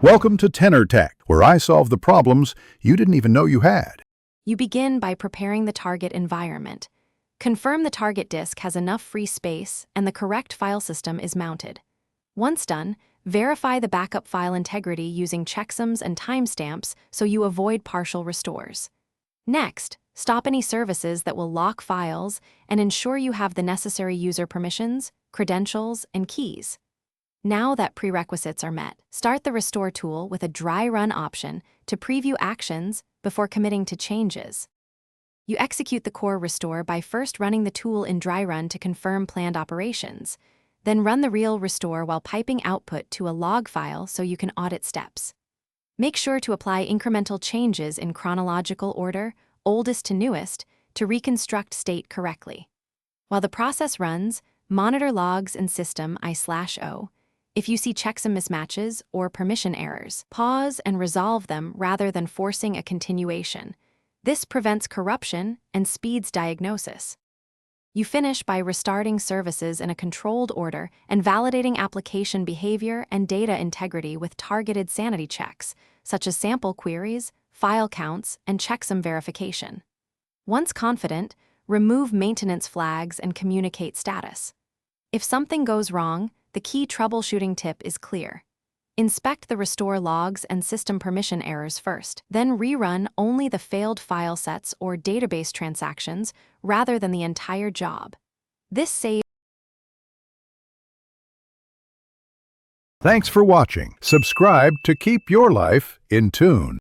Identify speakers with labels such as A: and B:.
A: Welcome to Tenor Tech, where I solve the problems you didn't even know you had.
B: You begin by preparing the target environment. Confirm the target disk has enough free space and the correct file system is mounted. Once done, verify the backup file integrity using checksums and timestamps so you avoid partial restores. Next, stop any services that will lock files and ensure you have the necessary user permissions, credentials, and keys. Now that prerequisites are met, start the restore tool with a dry run option to preview actions before committing to changes. You execute the core restore by first running the tool in dry run to confirm planned operations, then run the real restore while piping output to a log file so you can audit steps. Make sure to apply incremental changes in chronological order, oldest to newest, to reconstruct state correctly. While the process runs, monitor logs in system I/O. If you see checksum mismatches or permission errors, pause and resolve them rather than forcing a continuation. This prevents corruption and speeds diagnosis. You finish by restarting services in a controlled order and validating application behavior and data integrity with targeted sanity checks, such as sample queries, file counts, and checksum verification. Once confident, remove maintenance flags and communicate status. If something goes wrong, the key troubleshooting tip is clear. Inspect the restore logs and system permission errors first, then rerun only the failed file sets or database transactions rather than the entire job. This saves.
A: Thanks for watching. Subscribe to keep your life in tune.